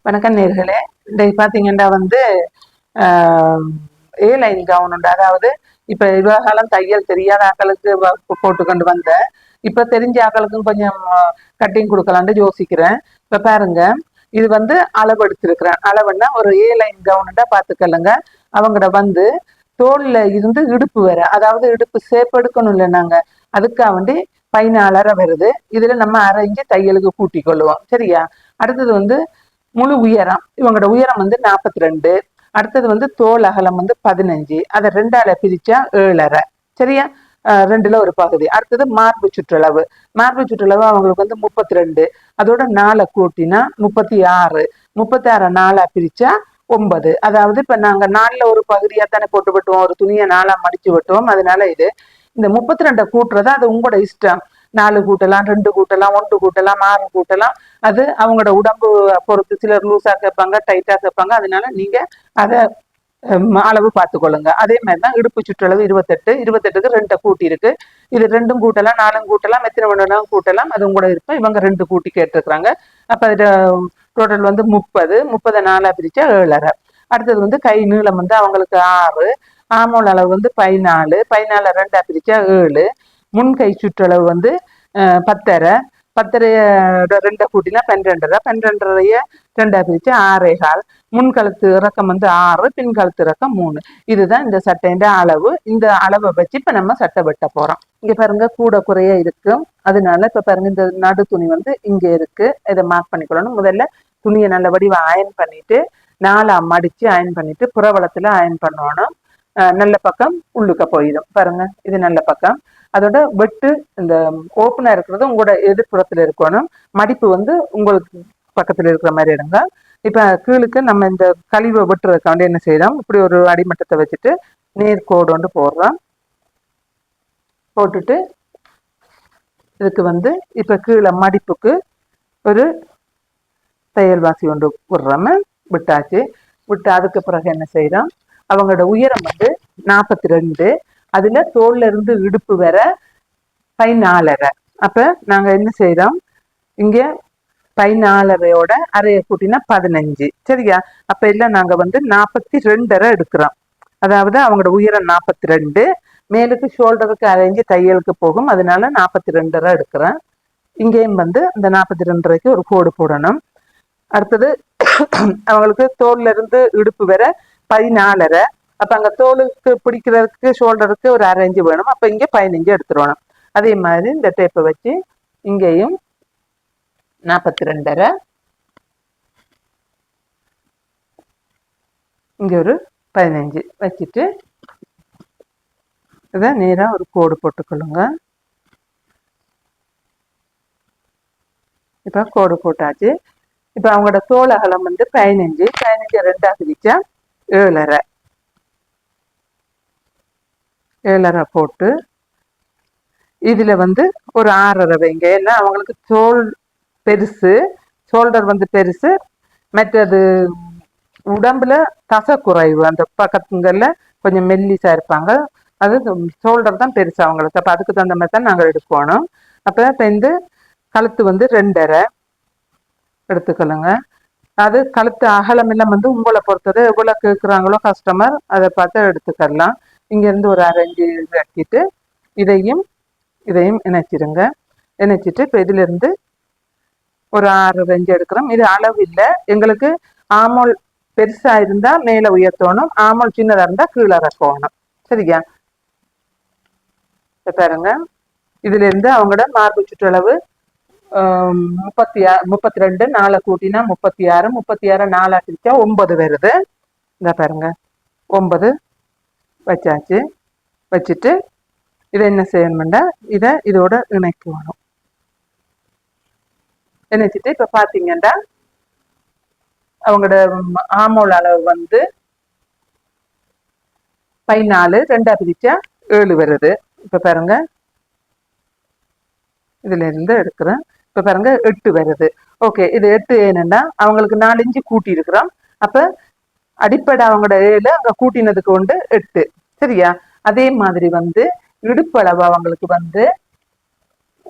வணக்கம் நேர்களே. இன்றைக்கு பார்த்தீங்கன்னா ஏ லைன் கவுன் உண்டு. அதாவது இப்போ இவ்வளோ காலம் தையல் தெரியாத ஆக்களுக்கு போட்டுக்கொண்டு வந்தேன். இப்போ தெரிஞ்ச ஆக்களுக்கும் கொஞ்சம் கட்டிங் கொடுக்கலான்னு யோசிக்கிறேன். இப்போ பாருங்க, இது அளவு எடுத்திருக்கிறேன். அளவுன்னா ஒரு ஏ லைன் கவுனுண்டா பார்த்துக்கலுங்க. அவங்கட தோல்ல இருந்து இடுப்பு வர, அதாவது இடுப்பு சேப் எடுக்கணும் இல்லை நாங்கள், அதுக்காக 14.5 வருது. இதில் நம்ம அரைஞ்சு தையலுக்கு கூட்டி கொள்ளுவோம். சரியா? அடுத்தது முழு உயரம், இவங்களோட உயரம் 42. அடுத்தது தோல் அகலம் 15. அதை 2ஆல பிரிச்சா 7.5. சரியா? ரெண்டுல ஒரு பகுதி. அடுத்தது மார்பு சுற்றளவு. மார்பு சுற்றளவு அவங்களுக்கு 32. அதோட 4 கூட்டினா 36. 36 4ஆ பிரிச்சா 9. அதாவது இப்ப நாங்க 4ல ஒரு பகுதியா தானே போட்டு விட்டுவோம், ஒரு துணியை 4ஆ மடிச்சு விட்டுவோம். அதனால இந்த 32 கூட்டுறதா அது உங்களோட இஷ்டம். 4 கூட்டலாம், 2 கூட்டலாம், 1 கூட்டலாம், 6 கூட்டலாம். அது அவங்களோட உடம்பு பொறுத்து. சிலர் லூஸா கேட்பாங்க, டைட்டா கேட்பாங்க. அதனால நீங்க அதை அளவு பார்த்துக்கொள்ளுங்க. அதே மாதிரிதான் இடுப்பு சுற்றளவு 28. 28க்கு 2 கூட்டி இருக்கு. இது 2 கூட்டலாம், 4 கூட்டலாம், எத்தனை வேணும் கூட்டலாம். அது உங்களோட இருப்பேன். இவங்க 2 கூட்டி கேட்டிருக்கிறாங்க. அப்ப இது டோட்டல் 30. 30 4ஆ பிரிச்சா 7.5. அடுத்தது கை நீளம் அவங்களுக்கு 6. ஆமோல் அளவு 14. 14 2ஆ பிரிச்சா 7. முன்கை சுற்றளவு 10.5. 10 2 கூட்டினா 12.5. 12.5 2ஆ பிரிச்சு 6.25. முன்கழுத்து இறக்கம் 6, பின்கழுத்து இறக்கம் 3. இதுதான் இந்த சட்டைன்ற அளவு. இந்த அளவை வச்சு இப்ப நம்ம சட்டை வெட்ட போறோம். இங்க பாருங்க, கூட குறைய இருக்கும். அதனால இப்ப பாருங்க, இந்த நடு துணி இங்க இருக்கு. இதை மார்க் பண்ணிக்கொள்ளணும். முதல்ல துணியை நல்லபடி அயன் பண்ணிட்டு 4ஆ மடிச்சு அயன் பண்ணிட்டு புறவளத்துல அயன் பண்ணணும். நல்ல பக்கம் உள்ளுக்க போயிடும். பாருங்க, இது நல்ல பக்கம். அதோட வெட்டு இந்த ஓப்பனா இருக்கிறது உங்களோட எதிர்ப்புறத்துல இருக்கணும். மடிப்பு உங்களுக்கு பக்கத்துல இருக்கிற மாதிரி எடுங்க. இப்ப கீழுக்கு நம்ம இந்த கழிவை வெட்டுறதுக்காண்டி என்ன செய்யறோம், இப்படி ஒரு அடிமட்டத்தை வச்சுட்டு நேர்கோடு போடுறோம். போட்டுட்டு இதுக்கு இப்ப கீழே மடிப்புக்கு ஒரு தையல் வாசி கொண்டு விடுறோம். விட்டாச்சு. விட்டு அதுக்கு பிறகு என்ன செய்யறோம், அவங்களோட உயரம் 42. அதுல தோல்ல இருந்து இடுப்பு வர 14.5. அப்ப நாங்க என்ன செய்யறோம், இங்க 14.5யோட அரைய கூட்டினா 15. சரியா? அப்ப இல்ல நாங்க 42.5 எடுக்கிறோம். அதாவது அவங்களோட உயரம் 42, மேலுக்கு ஷோல்டருக்கு அரைஞ்சு தையலுக்கு போகும். அதனால 42.5 எடுக்கிறேன். இங்கேயும் இந்த 42.5க்கு ஒரு கோடு போடணும். அடுத்தது அவங்களுக்கு தோல்ல இருந்து இடுப்பு வர 14.5. அப்ப அங்க தோலுக்கு பிடிக்கிறதுக்கு ஷோல்டருக்கு ஒரு அரைஞ்சு வேணும். அப்ப இங்க 15 எடுத்துருவணும். அதே மாதிரி இந்த டேப்பை வச்சு இங்கேயும் 42.5, இங்க ஒரு 15 வச்சுட்டு இதை நேரா ஒரு கோடு போட்டுக்கொள்ளுங்க. இப்ப கோடு போட்டாச்சு. இப்ப அவங்களோட தோல் அகலம் 15. 15 2ஆ பிரிச்சா 7.5. 7.5 போட்டு இதுல ஒரு 6.5 வைங்க. ஏன்னா அவங்களுக்கு தோல் பெருசு, ஷோல்டர் பெருசு. மற்றது உடம்புல தசை குறைவு, அந்த பக்கத்துங்கள்ல கொஞ்சம் மெல்லிசா இருப்பாங்க. அது ஷோல்டர் தான் பெருசு அவங்களுக்கு. அப்ப அதுக்கு தகுந்த மாதிரி தான் நாங்கள் எடுக்கணும். அப்ப இந்த கழுத்து 2.5 எடுத்துக்கலுங்க. அது கழுத்து அகலம் எல்லாம் உங்களை பொறுத்தது. எவ்வளவு கேட்குறாங்களோ கஸ்டமர் அதை பார்த்து எடுத்துக்கலாம். இங்க இருந்து ஒரு 6 வெட்டிட்டு இதையும் இணைச்சிருங்க. இணைச்சிட்டு இப்ப இதுல இருந்து ஒரு 6 எடுக்கிறோம். இது அளவு இல்லை எங்களுக்கு. ஆமோல் பெருசா இருந்தா மேல உயர்த்தணும், ஆமோல் சின்னதா இருந்தா கீழே இறக்கணும். சரியா? பாருங்க, இதுல இருந்து அவங்களோட மார்பு சுற்றளவு 32. 4 கூட்டினா 36. 36 4ஆ பிரிச்சா 9 வருது. இந்த பாருங்க, 9 வச்சாச்சு. வச்சுட்டு இதை என்ன செய்யணும்னா இதோட இணைக்கணும். இணைச்சிட்டு இப்ப பாத்தீங்கன்னா அவங்களோட ஆமோல் அளவு 14. 2ஆ பிரிச்சா 7 வருது. இப்ப பாருங்க, இதுல இருந்து எடுக்கிறேன். இப்ப பாருங்க 8 வருது. ஓகே, இது 8 ஏன்னா அவங்களுக்கு 4 இன்ச்சு கூட்டி இருக்கிறோம். அப்ப அடிப்படை அவங்களோட 7, அங்க கூட்டினதுக்கு 8. சரியா? அதே மாதிரி இடுப்பளவு அவங்களுக்கு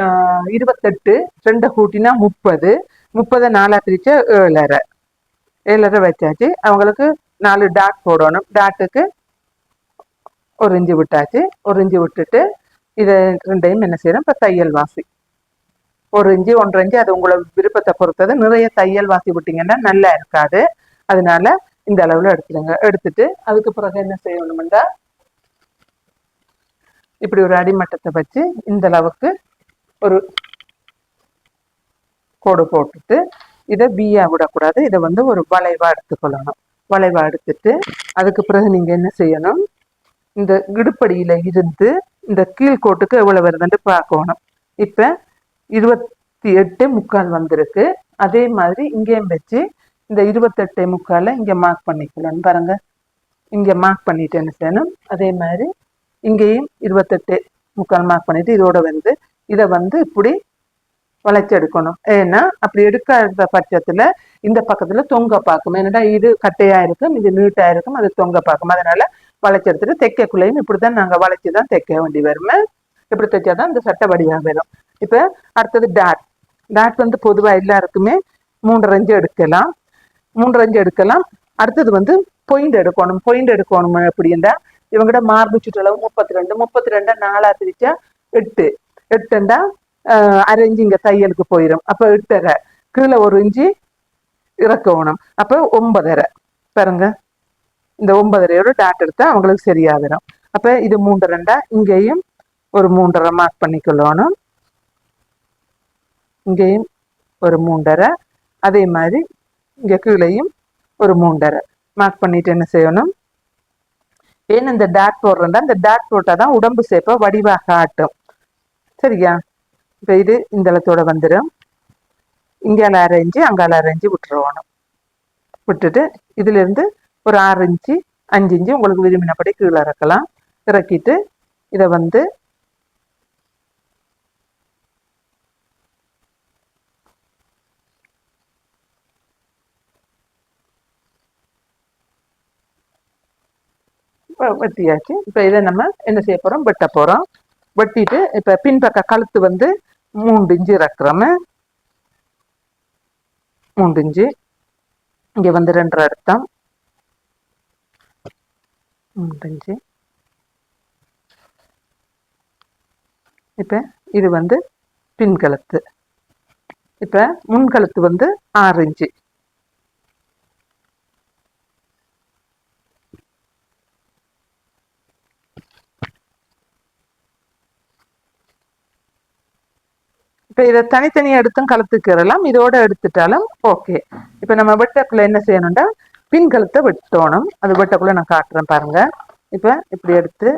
28. 2 கூட்டினா 30. 30 4ஆ பிரிச்சா 7.5. ஏழரை வச்சாச்சு. அவங்களுக்கு 4 டாட் போடணும். டாட்டுக்கு 1 இன்ச்சு விட்டாச்சு. 1 இன்ச்சு விட்டுட்டு இதை ரெண்டையும் என்ன செய்யணும், இப்போ தையல் வாசி 1 இன்ச்சு 1.5 இன்ச்சு, அது உங்களோட விருப்பத்தை பொறுத்தது. நிறைய தையல் வாசி விட்டீங்கன்னா நல்லா இருக்காது. அதனால இந்த அளவுல எடுத்துடுங்க. எடுத்துட்டு அதுக்கு பிறகு என்ன செய்யணும்னா, இப்படி ஒரு அடிமட்டத்தை வச்சு இந்த அளவுக்கு ஒரு கோடு போட்டுட்டு இதை பியா விடக்கூடாது. இதை வந்து ஒரு வளைவா எடுத்துக்கொள்ளணும். வளைவா எடுத்துட்டு அதுக்கு பிறகு நீங்க என்ன செய்யணும், இந்த இடுப்படியில இருந்து இந்த கீழ்கோட்டுக்கு எவ்வளவு வருதுன்னு பார்க்கணும். இப்ப 28.75 வந்திருக்கு. அதே மாதிரி இங்கேயும் வச்சு இந்த 28.75 இங்க மார்க் பண்ணிக்கலாம். பாருங்க, இங்க மார்க் பண்ணிட்டு என்ன செய்யணும், அதே மாதிரி இங்கேயும் 28.75 மார்க் பண்ணிட்டு இதோட வந்து இதை வந்து இப்படி வளைச்சு எடுக்கணும். ஏன்னா அப்படி எடுக்காத பட்சத்துல இந்த பக்கத்துல தொங்க பார்க்கும். ஏன்னா இது கட்டையா இருக்கும், இது நீட்டா இருக்கும், அது தொங்க பார்க்கும். அதனால வளைச்சு எடுத்துட்டு தைக்கக்குள்ளையும் இப்படிதான் நாங்க வளைச்சுதான் தைக்க வேண்டி வரும். இப்படி தைச்சாதான் இந்த சட்டை வடிவா வரும். இப்ப அடுத்தது டாட். டாட் வந்து பொதுவா எல்லாருக்குமே 3.5 இன்ச்சு எடுக்கலாம், 3.5 இன்ச்சு எடுக்கலாம். அடுத்தது வந்து பொயிண்ட் எடுக்கணும். பொயிண்ட் எடுக்கணும் அப்படின்னா இவங்கட மார்பு சுற்றளவு 32, 32 4 பிரிச்சா 8, 8ண்டா 1/2 இன்ச்சு இங்க தையலுக்கு போயிடும். அப்ப 8.5 கீழே 1 இன்ச்சு இறக்கணும். அப்ப 9.5 பாருங்க. இந்த 9.5 டாட் எடுத்தா அவங்களுக்கு சரியா வரும். அப்ப இது 3.2, இங்கேயும் ஒரு 3.5 மார்க் பண்ணிக்கொள்ளணும். இங்கேயும் ஒரு 3.5, அதே மாதிரி இங்க கீழேயும் ஒரு 3.5 மார்க் பண்ணிட்டு என்ன செய்யணும், ஏன்னு இந்த டாட் போடுறா, இந்த டாட் போட்டாதான் உடம்பு சேப்ப வடிவாக காட்டும். சரியா? இப்ப இது இந்த இடத்தோட வந்துடும். இங்கால 1/2 இன்ச்சு அங்கால 1/2 இன்ச்சு விட்டுருவணும். விட்டுட்டு இதுல இருந்து ஒரு 6 இன்ச்சு 5 இன்ச்சு உங்களுக்கு விரும்பினபடி கீழே இறக்கலாம். இறக்கிட்டு இதை வந்து வெட்டியாச்சு. இப்ப இதை நம்ம என்ன செய்ய போறோம், வெட்ட போறோம். வெட்டிட்டு இப்ப பின்பக்க கழுத்து வந்து 3 இன்ச்சு இறக்குறோம். 3 இன்ச்சு இங்க வந்து 2.5 அர்த்தம், 3 இன்ச்சு. இப்ப இது வந்து பின் கழுத்து. இப்ப முன்கழுத்து வந்து 6 இன்ச்சு. இப்ப இதை தனித்தனியா எடுத்தும் கழுத்துக்கிறலாம், இதோட எடுத்துட்டாலும் ஓகே. இப்ப நம்ம வெட்டக்குள்ள என்ன செய்யணும்டா, பின் கழுத்தை வெட்டணும். அது வெட்டக்குள்ள நான் காட்டுறேன் பாருங்க. இப்ப இப்படி எடுத்து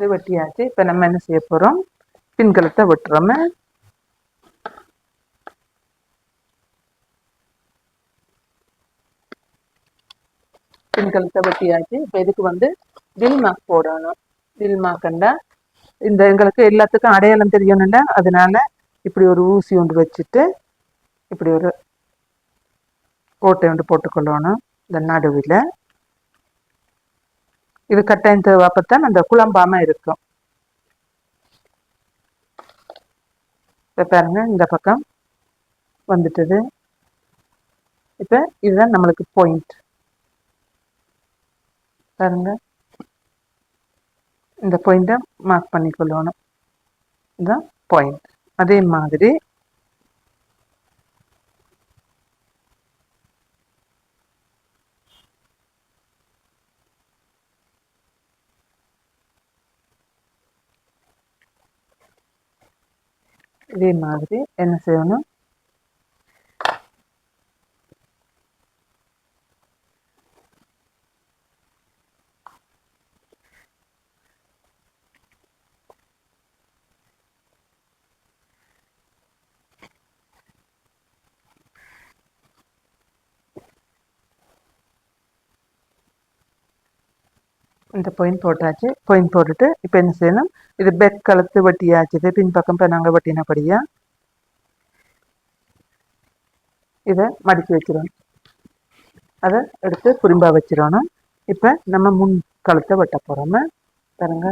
இது வெட்டியாச்சு. இப்ப நம்ம என்ன செய்ய போறோம், பின்கழுத்தை வெட்டுறோம். பின்கழுத்தை வெட்டியாச்சு. இப்ப இதுக்கு வந்து வில் மார்க் போடணும். வில் மார்க்கண்டா இந்த எங்களுக்கு எல்லாத்துக்கும் அடையாளம் தெரியணும்ல, அதனால இப்படி ஒரு ஊசி ஒன்று வச்சுட்டு இப்படி ஒரு ஓட்டை ஒன்று போட்டுக்கொள்ளணும் இந்த நடுவில். இது கட்டாயம் தேவைப்பத்தான் அந்த குழம்பாம இருக்கும். இப்ப பாருங்க, இந்த பக்கம் வந்துட்டது. இப்ப இதுதான் நம்மளுக்கு பாயிண்ட். பாருங்க, இந்த பாயிண்ட மார்க் பண்ணிக்கொள்ளணும். இதுதான் பாயிண்ட். அதே மாதிரி என்ன செய்யணும், இந்த பாயிண்ட் போட்டாச்சு. பாயிண்ட் போட்டுட்டு இப்போ என்ன செய்யணும், இது பெக் கழுத்து வெட்டியாச்சுது பின்பக்கம். இப்போ நாங்கள் வெட்டினபடியா இதை மடித்து வச்சிடணும். அதை எடுத்து புரிம்பா வச்சிடணும். இப்போ நம்ம முன் கழுத்தை வெட்ட போகிறோம் பாருங்க.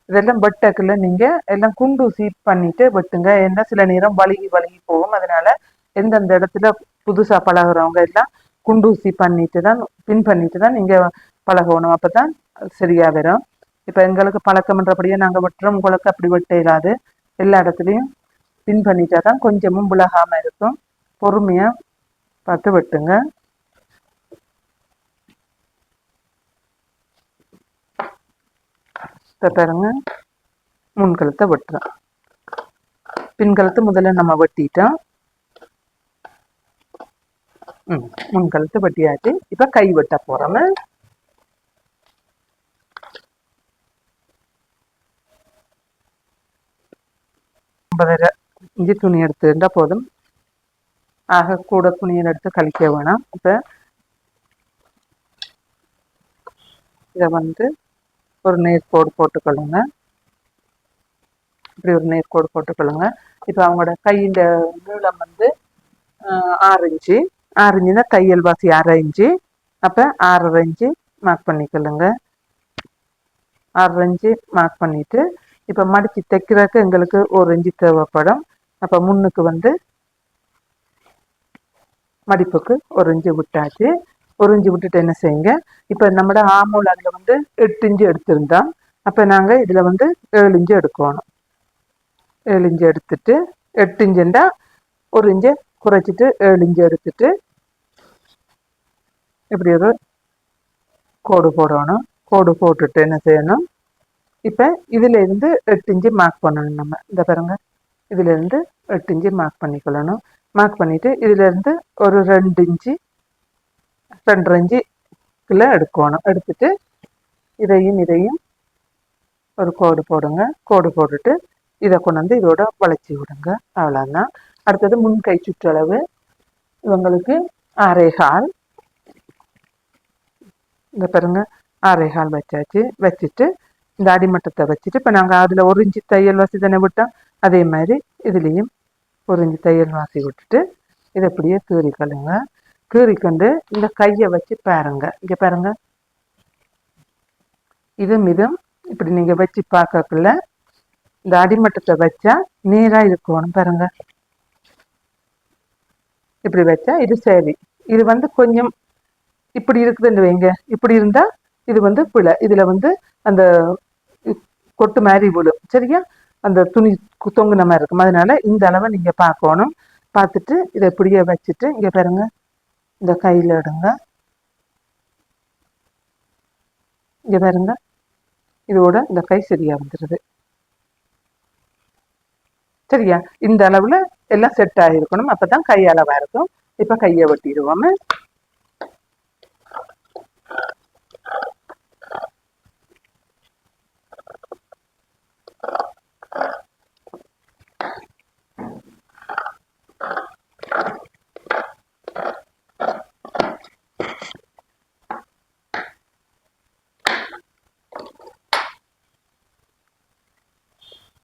இதெல்லாம் வெட்டக்குள்ள நீங்கள் எல்லாம் குண்டூசி பண்ணிட்டு வெட்டுங்க. ஏன்னா சில நேரம் வழுகி போகும். அதனால எந்தெந்த இடத்துல புதுசாக பழகுறவங்க எல்லாம் குண்டூசி பண்ணிட்டு தான் பின் பண்ணிட்டு தான் நீங்கள் பழகணும். அப்போ தான் சரியா வரும். இப்போ எங்களுக்கு பழக்கம்ன்றபடியே நாங்கள் வெட்டுறோம். உங்களுக்கு அப்படி வெட்ட இல்லாது எல்லா இடத்துலையும் பின் பண்ணிட்டா தான் கொஞ்சமும் விலகாமல் இருக்கும். பொறுமையாக பார்த்து வெட்டுங்க. இப்போ பாருங்க, முன்கழுத்தை வெட்டுறோம். பின்கழுத்து முதல்ல நம்ம வெட்டிட்டோம். முன்கழுத்து வெட்டியாச்சு. இப்போ கை வெட்ட போகிறோம். 50 இஞ்சி துணி எடுத்துட்டா போதும். ஆக கூட துணியில் எடுத்து கழிக்க வேணாம். இப்போ இதை வந்து ஒரு நேர்கோடு போட்டுக்கொள்ளுங்க. இப்படி ஒரு நேர்கோடு போட்டுக்கொள்ளுங்க. இப்போ அவங்களோட கையின் நீளம் வந்து 6 இன்ச்சு. 6 இன்ச்சுனா தையல் வாசி 6 இன்ச்சு. அப்போ 6 இன்ச்சு மார்க் பண்ணிக்கொள்ளுங்க. 6 இன்ச்சு மார்க் பண்ணிட்டு இப்போ மடித்து தைக்கிறதுக்கு எங்களுக்கு 1 இன்ச்சு தேவைப்படும். அப்போ முன்னுக்கு வந்து மடிப்புக்கு 1 இன்ச்சு விட்டாச்சு. 1 இன்ச்சு விட்டுட்டு என்ன செய்யுங்க, இப்போ நம்மளோட ஆமூல் அதில் வந்து 8 இன்ச்சு எடுத்திருந்தோம். அப்போ நாங்கள் இதில் வந்து 7 இன்ச்சு எடுக்கணும். 7 இன்ச்சு எடுத்துட்டு 8 இன்ச்சுண்டா 1 இன்ச்சு குறைச்சிட்டு 7 இன்ச்சு எடுத்துட்டு இப்படி ஒரு கோடு போடணும். கோடு போட்டுட்டு என்ன செய்யணும், இப்போ இதுல இருந்து 8 இன்ச்சு மார்க் பண்ணணும். நம்ம இந்த பாருங்க, இதுல இருந்து 8 இன்ச்சு மார்க் பண்ணிக்கொள்ளணும். மார்க் பண்ணிட்டு இதுல இருந்து ஒரு 2 இன்ச்சு 2.5 இன்ச்சுக்குள்ள எடுக்கணும். எடுத்துட்டு இதையும் ஒரு கோடு போடுங்க. கோடு போட்டுட்டு இதை கொண்டு வந்து இதோட வளைச்சி விடுங்க. அவ்வளோதான். அடுத்தது முன் கை சுற்றளவு இவங்களுக்கு 6.25. இந்த பாருங்க 6.25 வச்சாச்சு. வச்சுட்டு இந்த அடிமட்டத்தை வச்சுட்டு இப்போ நாங்கள் அதில் 1 இன்ச்சு தையல் வாசி தானே விட்டோம். அதே மாதிரி இதுலேயும் 1 இன்ச்சு தையல் வாசி விட்டுட்டு இதை இப்படியே கீறிக்கொள்ளுங்க. கீறிக்கொண்டு இந்த கையை வச்சு பாருங்க. இங்கே பாருங்க, இதும் இப்படி நீங்கள் வச்சு பார்க்கக்குள்ள இந்த அடிமட்டத்தை வச்சா நேராக இருக்கணும். பாருங்க, இப்படி வச்சா இது சரி. இது வந்து கொஞ்சம் இப்படி இருக்குதுன்னு வைங்க. இப்படி இருந்தால் இது வந்து பிழை. இதில் வந்து அந்த கொட்டு மாதிரி விழும். சரியா, அந்த துணி தொங்குன மாதிரி இருக்கும். அதனால இந்த அளவை நீங்கள் பார்க்கணும். பார்த்துட்டு இதை இப்படியே வச்சுட்டு இங்கே பாருங்க, இந்த கையில் எடுங்க. இங்கே பாருங்க, இதோட இந்த கை சரியா வந்துடுது. சரியா, இந்த அளவில் எல்லாம் செட் ஆகிருக்கணும். அப்போ தான் கை அளவாக இருக்கும். இப்போ கையை வெட்டிடுவோம்.